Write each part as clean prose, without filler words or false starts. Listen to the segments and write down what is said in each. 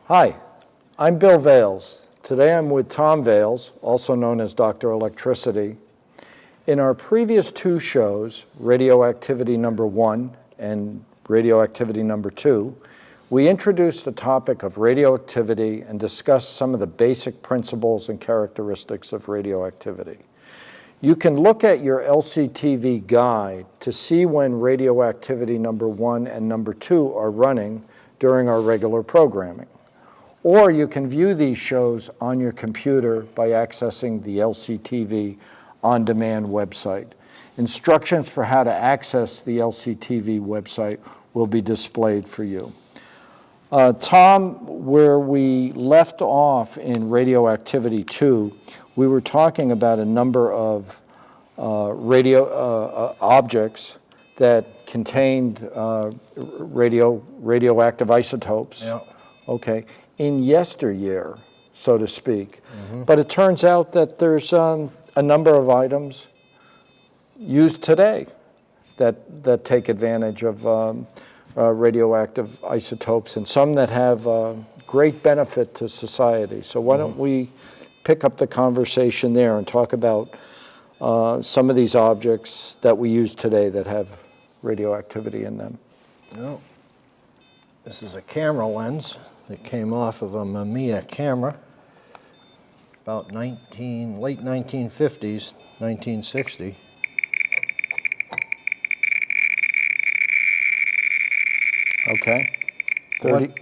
Hi, I'm Bill Vales. Today I'm with Tom Vales, also known as Dr. Electricity. In our previous two shows, Radioactivity number 1 and Radioactivity number 2, we introduced the topic of radioactivity and discussed some of the basic principles and characteristics of radioactivity. You can look at your LCTV guide to see when Radioactivity number 1 and number 2 are running during our regular programming. Or you can view these shows on your computer by accessing the LCTV on-demand website. Instructions for how to access the LCTV website will be displayed for you. Tom, where we left off in Radioactivity 2, we were talking about a number of objects that contained radioactive isotopes. Yeah. Okay, in yesteryear, so to speak. Mm-hmm. But it turns out that there's a number of items used today that take advantage of radioactive isotopes, and some that have great benefit to society. So why don't we pick up the conversation there and talk about some of these objects that we use today that have radioactivity in them. Well, this is a camera lens that came off of a Mamiya camera about late 1950s, 1960. Okay.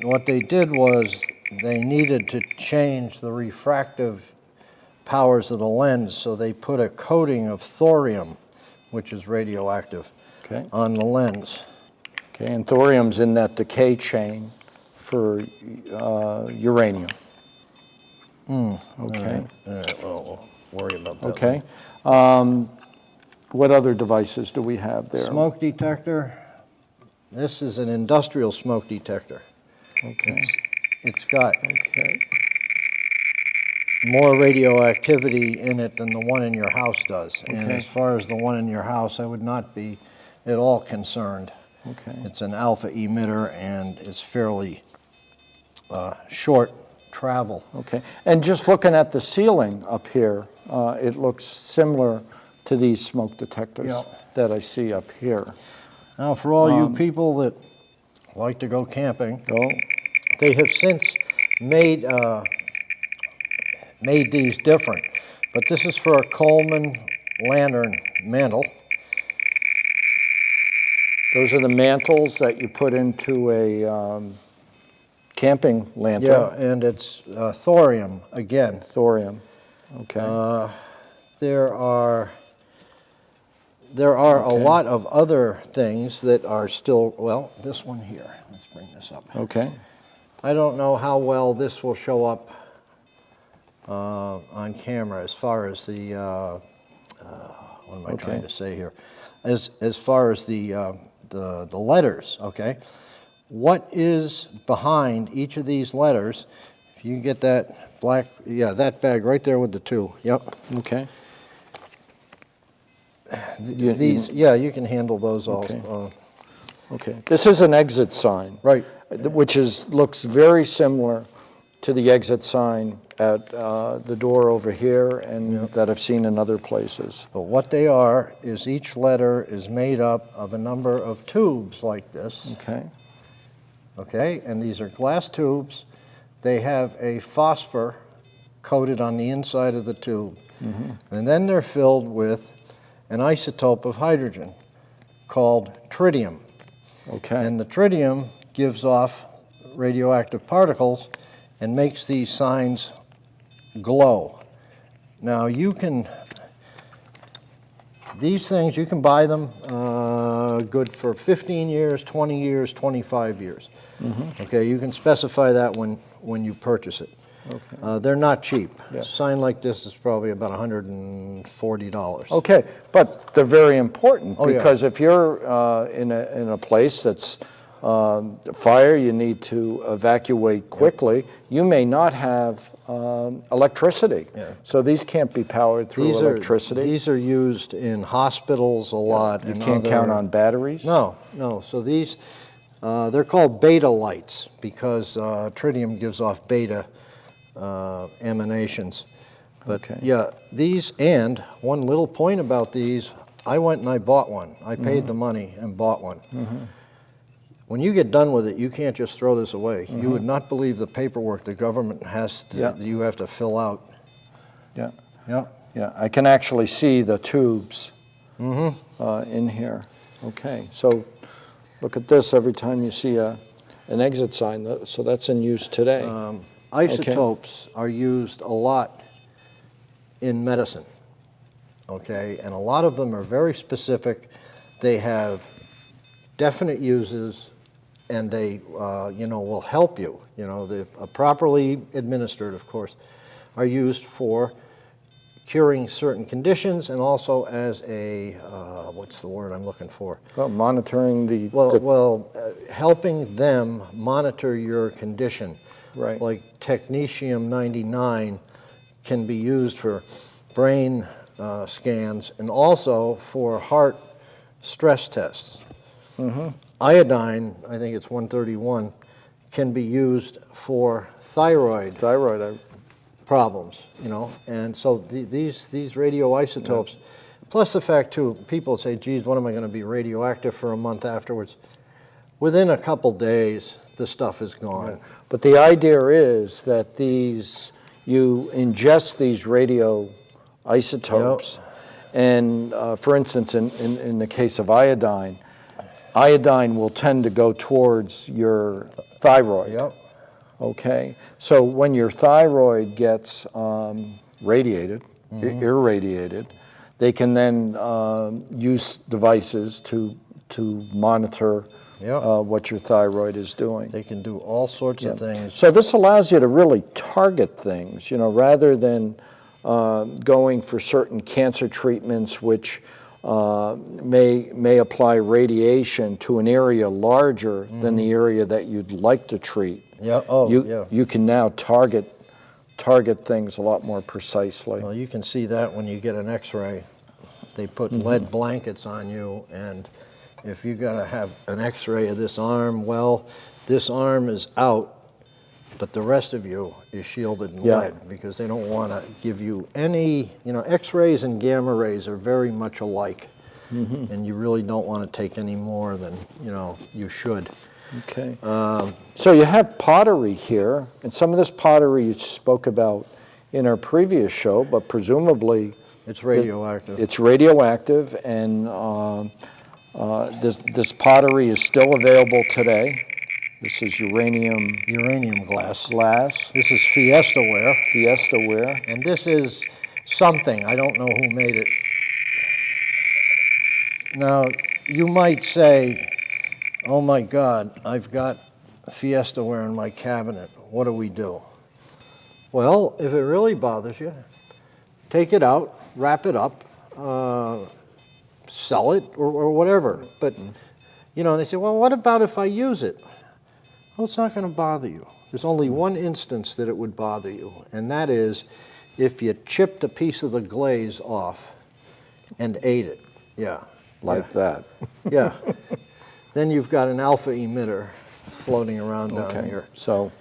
What they did was they needed to change the refractive powers of the lens, so they put a coating of thorium, which is radioactive, on the lens. Okay, and thorium's in that decay chain for uranium. Okay. All right, well, we'll worry about that. Okay. What other devices do we have there? Smoke detector. This is an industrial smoke detector. Okay. It's got more radioactivity in it than the one in your house does. Okay. And as far as the one in your house, I would not be at all concerned. Okay. It's an alpha emitter, and it's fairly short travel. Okay. And just looking at the ceiling up here, it looks similar to these smoke detectors that I see up here. Now, for all you people that like to go camping, they have since made these different. But this is for a Coleman lantern mantle. Those are the mantles that you put into a camping lantern. Yeah, and it's thorium again. Thorium. Okay. There are a lot of other things that are still, well, this one here. Let's bring this up. Okay. I don't know how well this will show up on camera as far as the, what am I trying to say here? As far as the letters, okay? What is behind each of these letters? If you get that black, that bag right there with the 2. Yep. Okay. These, you can handle those all. Okay. This is an exit sign. Right. Which looks very similar to the exit sign at the door over here and that I've seen in other places. But what they are is each letter is made up of a number of tubes like this. Okay. Okay, and these are glass tubes. They have a phosphor coated on the inside of the tube. Mm-hmm. And then they're filled with an isotope of hydrogen called tritium. Okay. And the tritium gives off radioactive particles and makes these signs glow. Now these things, you can buy them good for 15 years, 20 years, 25 years. Mm-hmm. Okay, you can specify that when you purchase it. Okay. They're not cheap. Yeah. A sign like this is probably about $140. Okay, but they're very important because if you're in a place that's fire, you need to evacuate quickly. You may not have electricity, so these can't be powered through electricity. These are used in hospitals a lot. You can't count on batteries? No. So They're called beta lights because tritium gives off beta emanations. But Okay. yeah, these, and one little point about these, I went and I bought one. I paid the money and bought one. When you get done with it, you can't just throw this away. You would not believe the paperwork the government has to, Yeah. you have to fill out. Yeah. Yeah. Yeah, I can actually see the tubes in here. Okay, so look at this every time you see an exit sign. So that's in use today. Isotopes are used a lot in medicine, okay? And a lot of them are very specific. They have definite uses, and they, will help you. They're properly administered, of course, are used for curing certain conditions and also as a, what's the word I'm looking for? Well, monitoring the... Helping them monitor your condition. Right. Like technetium-99 can be used for brain scans and also for heart stress tests. Iodine, I think it's 131, can be used for thyroid problems, and so these radioisotopes, plus the fact too, people say, geez, what am I going to be radioactive for a month afterwards? Within a couple days, the stuff is gone. Right. But the idea is that you ingest these radioisotopes, and for instance, in the case of iodine will tend to go towards your thyroid. Yep. Okay, so when your thyroid gets radiated, irradiated, they can then use devices to monitor what your thyroid is doing. They can do all sorts of things. So this allows you to really target things, rather than going for certain cancer treatments which may apply radiation to an area larger than the area that you'd like to treat. Yeah. You can now target things a lot more precisely. Well, you can see that when you get an X-ray. They put lead blankets on you, and if you got to have an X-ray of this arm, well, this arm is out, but the rest of you is shielded in lead because they don't want to give you any, X-rays and gamma rays are very much alike, and you really don't want to take any more than, you should. Okay. So you have pottery here, and some of this pottery you spoke about in our previous show, but presumably it's radioactive. It's radioactive, and this pottery is still available today. This is uranium glass. This is Fiesta-ware. Fiesta-ware. And this is something. I don't know who made it. Now, you might say, oh my God, I've got Fiesta-ware in my cabinet. What do we do? Well, if it really bothers you, take it out, wrap it up, sell it, or whatever. But, they say, well, what about if I use it? Well, it's not going to bother you. There's only one instance that it would bother you, and that is if you chipped a piece of the glaze off and ate it. Yeah. Like that. Yeah. Then you've got an alpha emitter floating around down here. So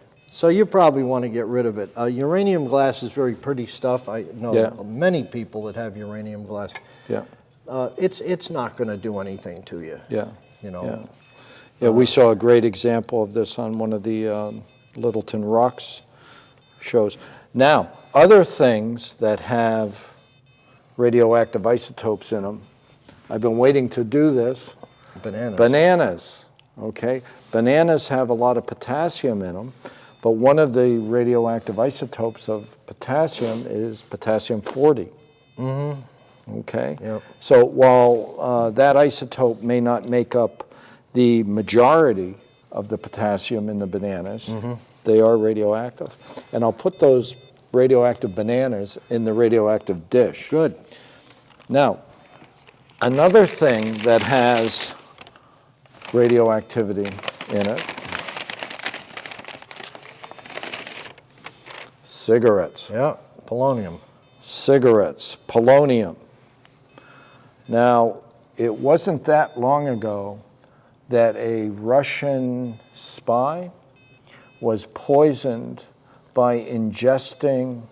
you probably want to get rid of it. Uranium glass is very pretty stuff. I know many people that have uranium glass. Yeah. It's not going to do anything to you. Yeah. Yeah, we saw a great example of this on one of the Littleton Rocks shows. Now, other things that have radioactive isotopes in them, I've been waiting to do this. Bananas, okay? Bananas have a lot of potassium in them, but one of the radioactive isotopes of potassium is potassium-40. Okay? Yep. So while that isotope may not make up the majority of the potassium in the bananas, they are radioactive. And I'll put those radioactive bananas in the radioactive dish. Good. Now, another thing that has radioactivity in it, cigarettes. Yeah, polonium. Cigarettes, polonium. Now, it wasn't that long ago that a Russian spy was poisoned by ingesting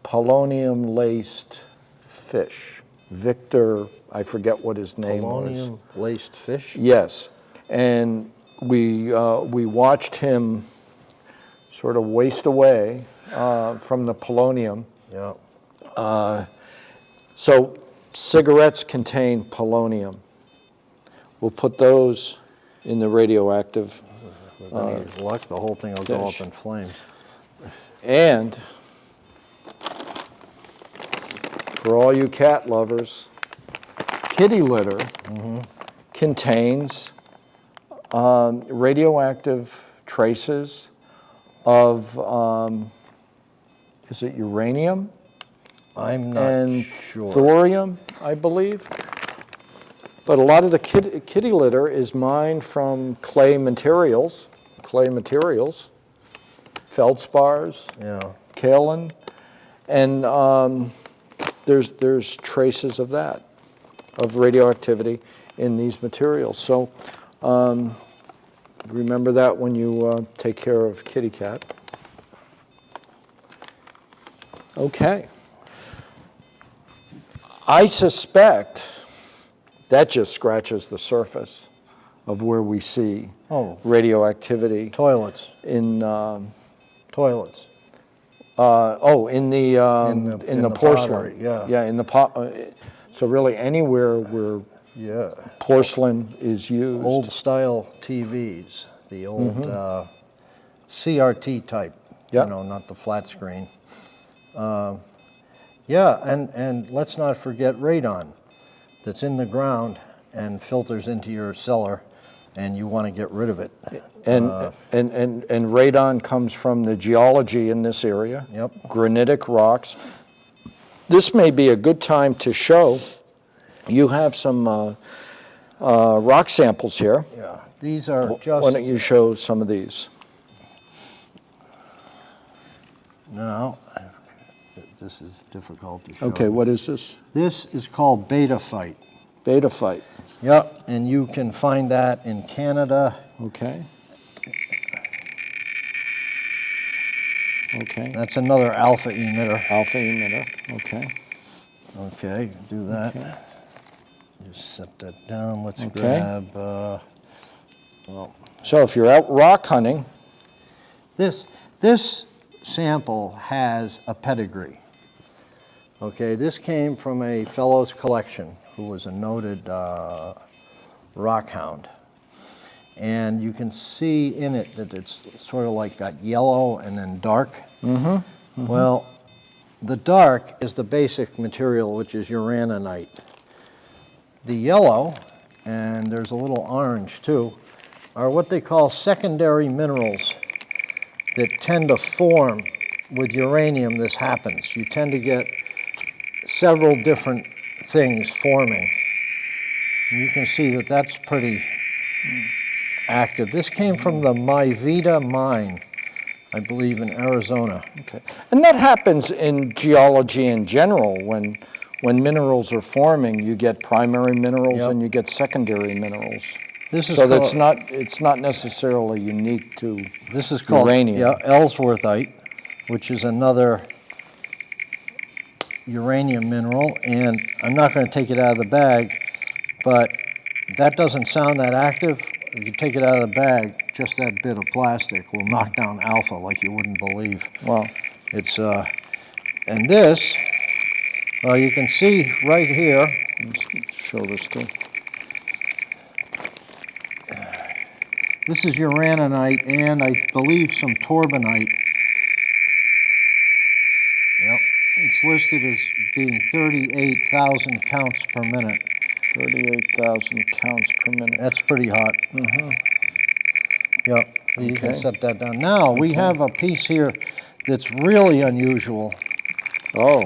polonium-laced fish. Victor, I forget what his name was. Polonium-laced fish? Yes, and we watched him sort of waste away from the polonium. Yeah. So cigarettes contain polonium. We'll put those in the radioactive. With any luck, the whole thing will go up dish. in flames. And for all you cat lovers, kitty litter contains radioactive traces of, is it uranium? I'm not And sure. thorium, I believe. But a lot of the kitty litter is mined from clay materials, feldspars, Yeah. kaolin, and there's traces of that, of radioactivity in these materials. So remember that when you take care of kitty cat. Okay. I suspect that just scratches the surface of where we see radioactivity Toilets. in Toilets. in the In the porcelain. pottery, yeah. Yeah, in the pot. So really, anywhere where Yeah. porcelain is used. Old style TVs, the old CRT type. Yeah. You know, not the flat screen. Yeah, and let's not forget radon that's in the ground and filters into your cellar, and you want to get rid of it. And radon comes from the geology in this area. Yep. Granitic rocks. This may be a good time to show. You have some rock samples here. Yeah, these are Why just don't you show some of these? now. This is difficult to show. Okay, what is this? This is called betaphyte. Betaphyte. Yep, and you can find that in Canada. Okay. Okay. That's another alpha emitter. Alpha emitter. Okay. Okay, do that. Okay. Just set that down. Let's Okay. grab. So if you're out rock hunting, This sample has a pedigree. Okay, this came from a fellow's collection who was a noted rock hound. And you can see in it that it's sort of like got yellow and then dark. Well, the dark is the basic material, which is uraninite. The yellow, and there's a little orange too, are what they call secondary minerals that tend to form with uranium. This happens. You tend to get several different things forming. And you can see that that's pretty active. This came from the Myvita mine, I believe, in Arizona. okay. And that happens in geology in general. When minerals are forming, you get primary minerals Yep. and you get secondary minerals. This is So called, it's not necessarily unique to this is called uranium. Yeah, Ellsworthite, which is another uranium mineral. And I'm not going to take it out of the bag, but that doesn't sound that active. If you take it out of the bag, just that bit of plastic will knock down alpha like you wouldn't believe. Wow. It's and this, you can see right here. Let's show this too. This is uraninite and I believe some torbanite. Yep, it's listed as being 38,000 counts per minute. 38,000 counts per minute. That's pretty hot. Yep, you can Okay. set that down. Now we have a piece here that's really unusual. Oh,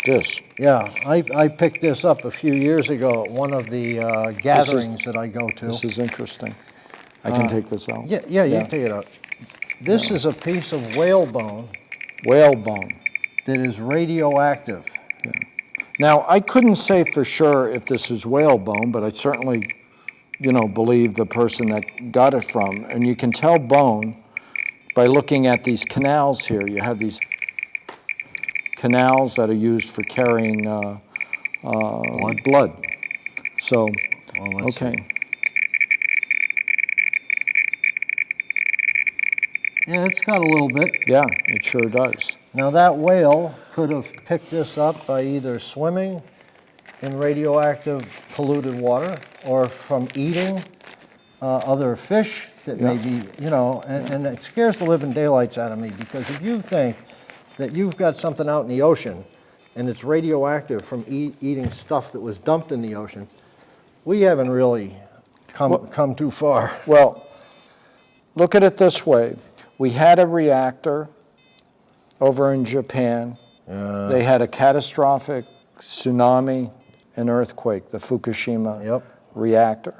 this. Yeah, I picked this up a few years ago at one of the gatherings that I go to. This is interesting. I can take this out. Yeah, you can take it out. This is a piece of whalebone Whalebone. that is radioactive. Now, I couldn't say for sure if this is whalebone, but I certainly believe the person that got it from. And you can tell bone by looking at these canals here. You have these canals that are used for carrying blood. So, okay. Yeah, it's got a little bit. Yeah, it sure does. Now that whale could have picked this up by either swimming in radioactive polluted water or from eating other fish that may be, and it scares the living daylights out of me, because if you think that you've got something out in the ocean and it's radioactive from eating stuff that was dumped in the ocean, we haven't really come too far. Well, look at it this way. We had a reactor over in Japan. They had a catastrophic tsunami and earthquake, the Fukushima reactor.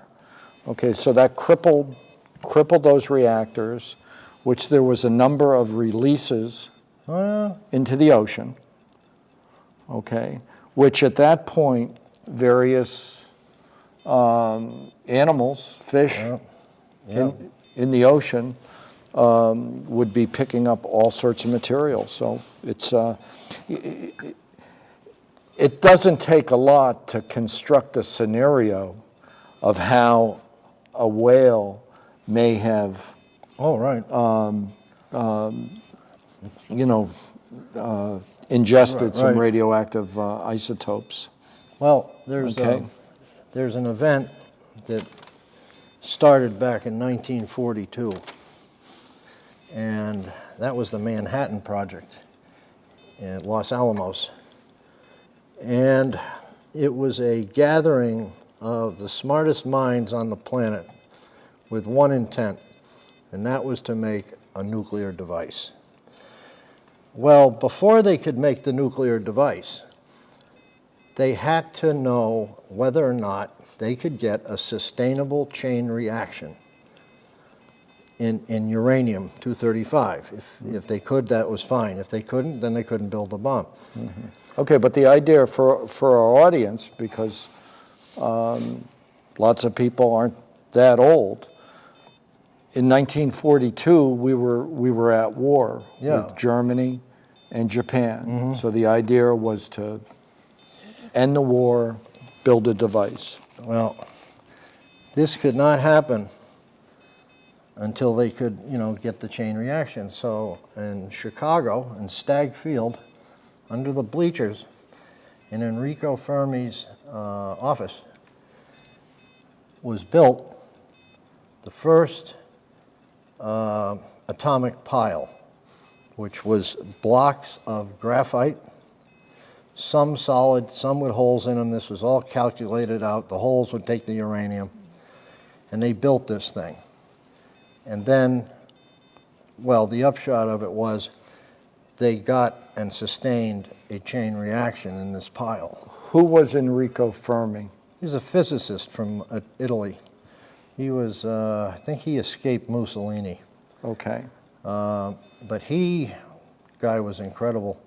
Okay, so that crippled those reactors, which there was a number of releases into the ocean, okay, which at that point various animals, fish in the ocean would be picking up all sorts of material. So it's it doesn't take a lot to construct a scenario of how a whale may have ingested some radioactive isotopes. Well, there's an event that started back in 1942, and that was the Manhattan Project at Los Alamos. And it was a gathering of the smartest minds on the planet with one intent, and that was to make a nuclear device. Well, before they could make the nuclear device, they had to know whether or not they could get a sustainable chain reaction in uranium-235. If they could, that was fine. If they couldn't, then they couldn't build the bomb. Okay, but the idea for our audience, because lots of people aren't that old, in 1942 we were at war with Germany and Japan. So the idea was to end the war, build a device. Well, this could not happen until they could, get the chain reaction. So in Chicago, in Stagg Field, under the bleachers, in Enrico Fermi's office, was built the first atomic pile, which was blocks of graphite, some solid, some with holes in them. This was all calculated out. The holes would take the uranium, and they built this thing. And then, well, the upshot of it was they got and sustained a chain reaction in this pile. Who was Enrico Fermi? He's a physicist from Italy. He was, I think he escaped Mussolini. Okay. But guy was incredible.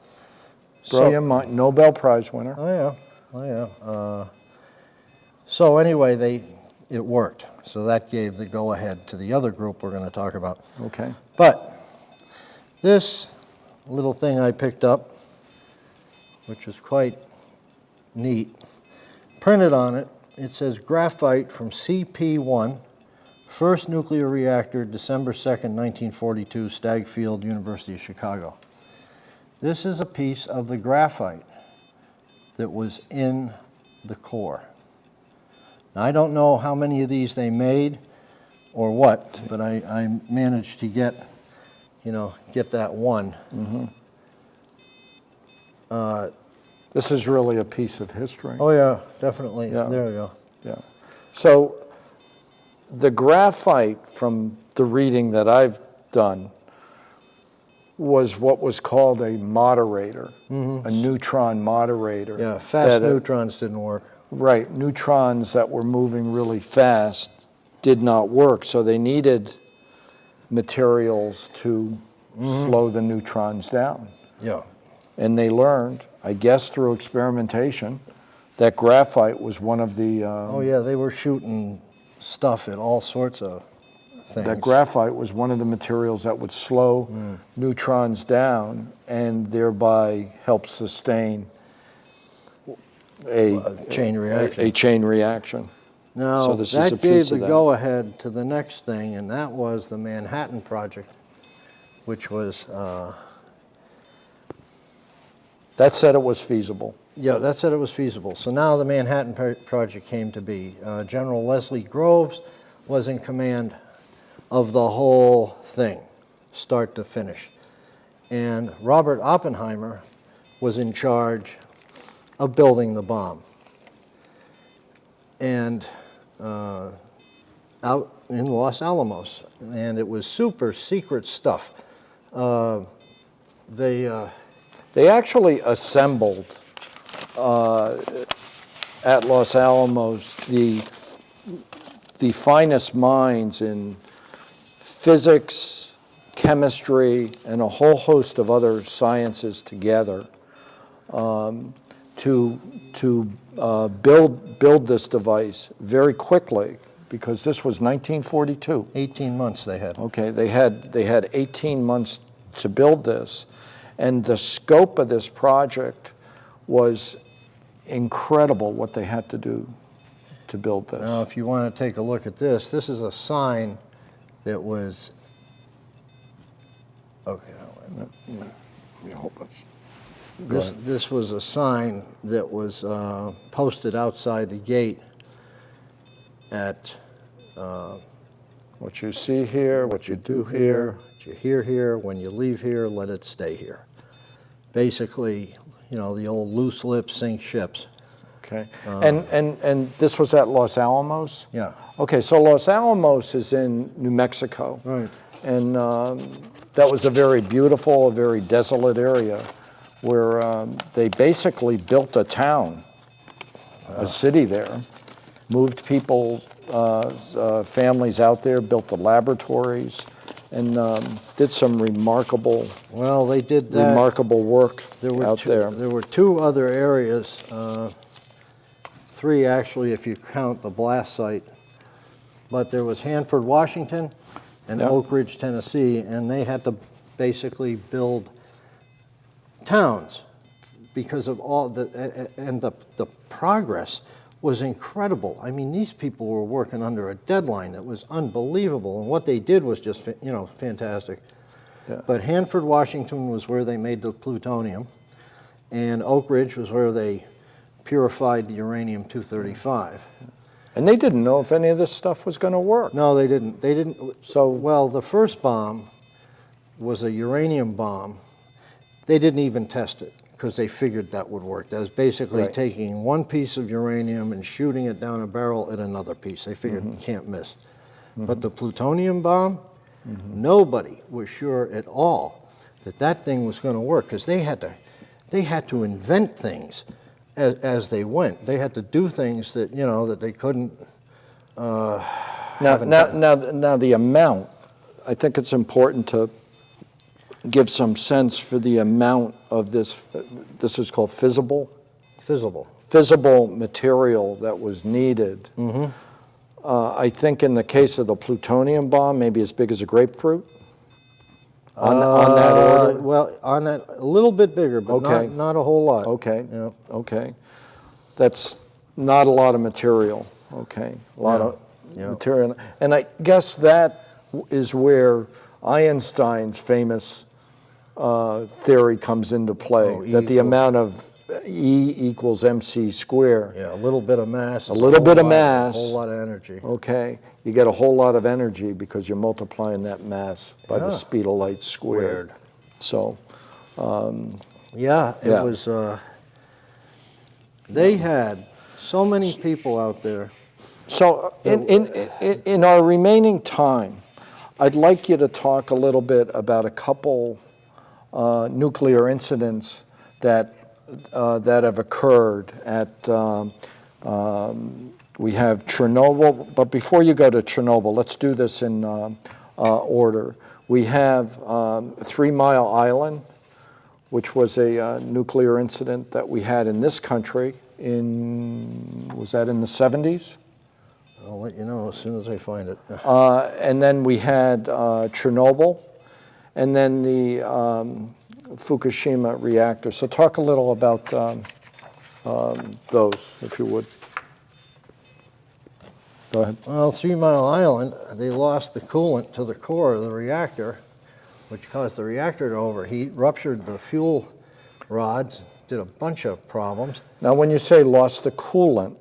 Brilliant mind, Nobel Prize winner. Oh yeah. So anyway, it worked. So that gave the go-ahead to the other group we're going to talk about. Okay. But this little thing I picked up, which is quite neat, printed on it, it says graphite from CP1, first nuclear reactor, December 2nd, 1942, Stagg Field, University of Chicago. This is a piece of the graphite that was in the core. Now, I don't know how many of these they made or what, but I managed to get that one. This is really a piece of history. Oh yeah, definitely. Yeah. There we go. Yeah. So the graphite, from the reading that I've done, was what was called a moderator, a neutron moderator. Yeah, fast neutrons didn't work. Right, neutrons that were moving really fast did not work, so they needed materials to slow the neutrons down. Yeah. And they learned, I guess through experimentation, that graphite was one of the... oh yeah, they were shooting stuff at all sorts of things. That graphite was one of the materials that would slow neutrons down and thereby help sustain a chain reaction. A chain reaction. Now, So this is a that gave piece the of that. go-ahead to the next thing, and that was the Manhattan Project, which was, That said it was feasible. yeah, that said it was feasible. So now the Manhattan Project came to be. General Leslie Groves was in command of the whole thing, start to finish. And Robert Oppenheimer was in charge of building the bomb. And out in Los Alamos, and it was super secret stuff. They actually assembled at Los Alamos the finest minds in physics, chemistry, and a whole host of other sciences together to build this device very quickly, because this was 1942. 18 months they had. Okay, they had 18 months to build this, and the scope of this project was incredible, what they had to do to build this. Now, if you want to take a look at this, this is a sign that was, okay, this was a sign that was posted outside the gate at What you see here, what you do here. what you hear here, when you leave here, let it stay here. Basically, you know, the old loose lips sink ships. Okay, and this was at Los Alamos? Yeah. Okay, so Los Alamos is in New Mexico. Right. And that was a very beautiful, a very desolate area where they basically built a town, a city there, moved people, families out there, built the laboratories, and did some remarkable, Well, they did that. remarkable work out there. There were two other areas, three actually if you count the blast site, but there was Hanford, Washington, and Yep. Oak Ridge, Tennessee, and they had to basically build towns because of all the progress was incredible. I mean, these people were working under a deadline that was unbelievable, and what they did was just, you know, fantastic. Yeah. But Hanford, Washington was where they made the plutonium, and Oak Ridge was where they purified the uranium-235. And they didn't know if any of this stuff was going to work. No, they didn't. They didn't. So- well, the first bomb was a uranium bomb. They didn't even test it because they figured that would work. That was basically Right. taking one piece of uranium and shooting it down a barrel at another piece. They figured you can't miss. But the plutonium bomb, nobody was sure at all that that thing was going to work because they had to invent things as they went. They had to do things that, you know, that they couldn't. Now the amount, I think it's important to give some sense for the amount of this is called fissible material that was needed. I think in the case of the plutonium bomb, maybe as big as a grapefruit on that order. Well, on that, a little bit bigger, but Okay. not a whole lot. Okay, Yeah. okay. That's not a lot of material, okay? A lot Yeah. of Yeah. material. And I guess that is where Einstein's famous theory comes into play, Oh, E that the equals- amount of E equals mc squared. Yeah, a little bit of mass. A little bit of mass. A whole lot of energy. Okay, you get a whole lot of energy because you're multiplying that mass by the Yeah. speed of light squared. So, Yeah, it Yeah. was, they had so many people out there. So in our remaining time, I'd like you to talk a little bit about a couple nuclear incidents that have occurred at, we have Chernobyl, but before you go to Chernobyl, let's do this in order. We have 3 Mile Island, which was a nuclear incident that we had in this country was that in the 70s? I'll let you know as soon as I find it. And then we had Chernobyl, and then the Fukushima reactor. So talk a little about those, if you would. Go ahead. Well, 3 Mile Island, they lost the coolant to the core of the reactor, which caused the reactor to overheat, ruptured the fuel rods, did a bunch of problems. Now, when you say lost the coolant,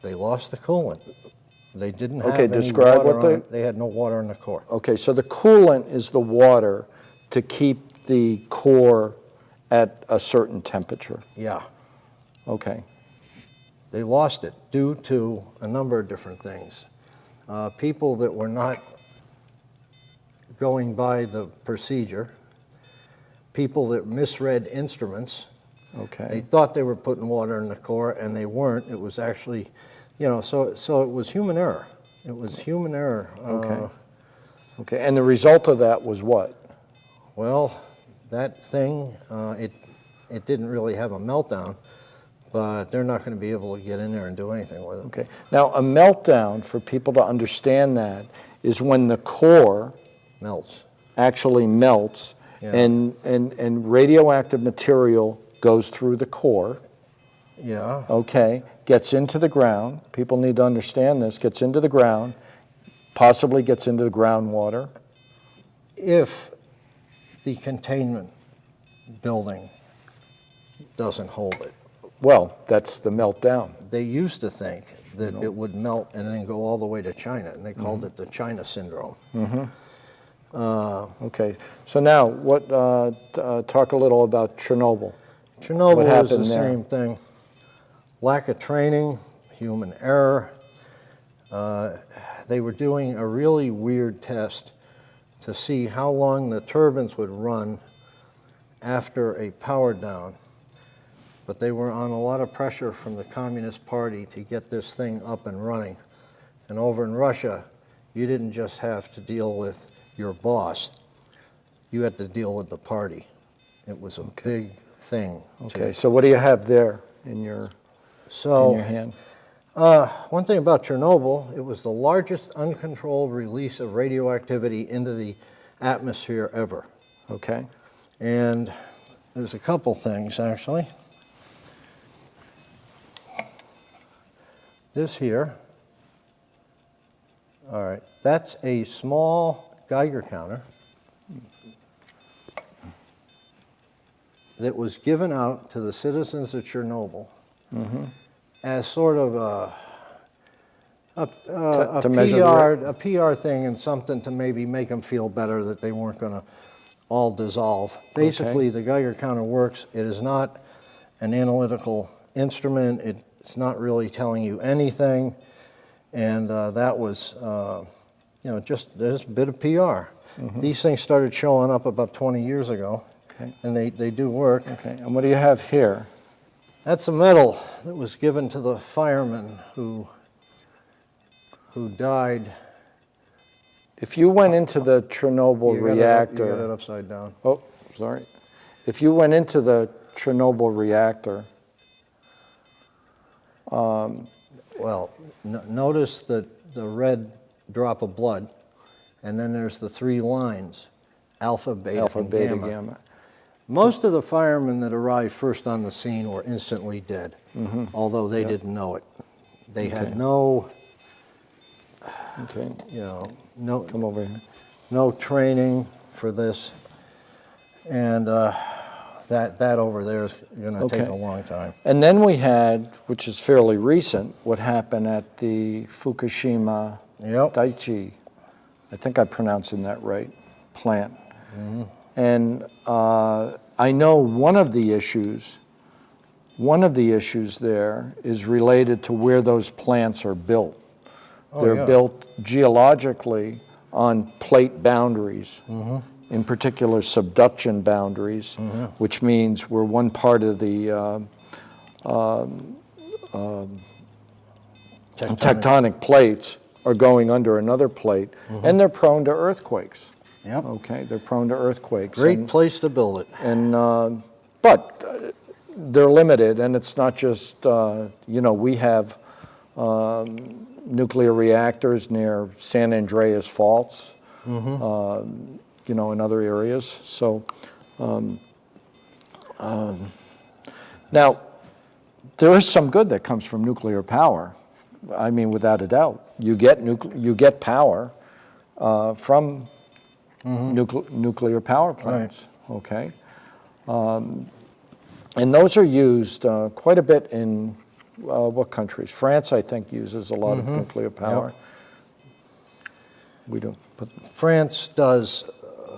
They lost the coolant. They didn't have okay, any describe water what they had no water in the core. okay, so the coolant is the water to keep the core at a certain temperature. Yeah. Okay. They lost it due to a number of different things. People that were not going by the procedure, people that misread instruments. They Okay. thought they were putting water in the core, and they weren't. It was actually, so it was human error. It was human error. Okay. Okay. And the result of that was what? Well, that thing, it didn't really have a meltdown, but they're not going to be able to get in there and do anything with it. Okay. Now, a meltdown, for people to understand that, is when the core Melts. actually melts, Yeah. and radioactive material goes through the core, Yeah. okay, gets into the ground. People need to understand this. Gets into the ground, possibly gets into the groundwater. If the containment building doesn't hold it. Well, that's the meltdown. They used to think that it would melt and then go all the way to China, and they called it the China syndrome. Okay. So now, talk a little about Chernobyl. Chernobyl What was happened the there? same thing. Lack of training, human error. They were doing a really weird test to see how long the turbines would run after a power down. But they were on a lot of pressure from the Communist Party to get this thing up and running. And over in Russia, you didn't just have to deal with your boss. You had to deal with the party. It was a big thing. Okay. So what do you have there in your hand? One thing about Chernobyl, it was the largest uncontrolled release of radioactivity into the atmosphere ever. Okay. And there's a couple things, actually. This here, all right, that's a small Geiger counter that was given out to the citizens of Chernobyl as sort of To measure the a PR thing and something to maybe make them feel better that they weren't going to all dissolve. Basically, the Geiger counter works. It is not an analytical instrument. It's not really telling you anything. And that was, just a bit of PR. These things started showing up about 20 years ago, and they do work. Okay. And what do you have here? That's a medal that was given to the fireman who died. If you went into the Chernobyl You reactor, got it upside down. oh, sorry. If you went into the Chernobyl reactor, Well, notice the red drop of blood, and then there's the 3 lines, alpha, beta, alpha, and beta, gamma. gamma. Most of the firemen that arrived first on the scene were instantly dead, although they didn't know it. They had no, Okay. Come over here. no training for this, and that over there is going to take a long time. And then we had, which is fairly recent, what happened at the Fukushima Daiichi, I think I'm pronouncing that right, plant. And I know one of the issues there is related to where those plants are built. They're built geologically on plate boundaries, in particular subduction boundaries, which means where one part of the tectonic plates are going under another plate, and they're prone to earthquakes. Yep. Okay, they're prone to earthquakes. Great place to build it. But they're limited, and it's not just, we have nuclear reactors near San Andreas faults, in other areas. So now, there is some good that comes from nuclear power. I mean, without a doubt, you get power from nuclear power plants. Right. Okay, and those are used quite a bit in what countries? France, I think, uses a lot of nuclear power. Yep. We don't. But France does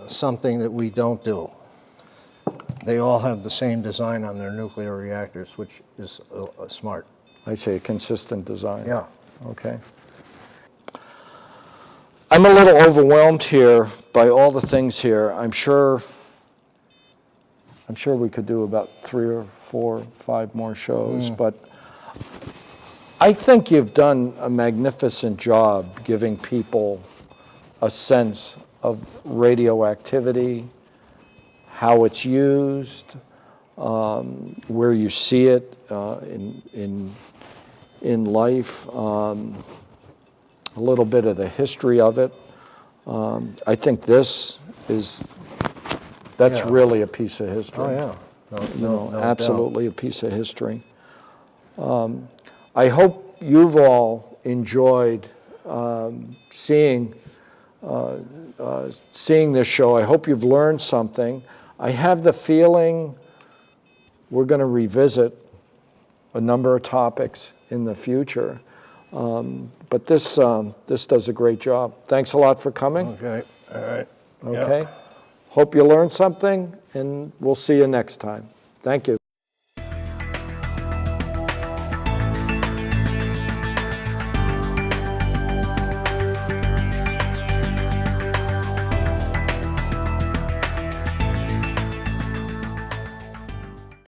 something that we don't do. They all have the same design on their nuclear reactors, which is smart. I say a consistent design. Yeah. Okay. I'm a little overwhelmed here by all the things here. I'm sure we could do about 3 or 4, 5 more shows, but I think you've done a magnificent job giving people a sense of radioactivity, how it's used, where you see it in life, a little bit of the history of it. I think that's Yeah. really a piece of history. Oh, yeah. No Absolutely a piece of history. I hope you've all enjoyed seeing this show. I hope you've learned something. I have the feeling we're going to revisit a number of topics in the future. But this does a great job. Thanks a lot for coming. Okay. All right. Okay. Yep. Hope you learned something, and we'll see you next time. Thank you.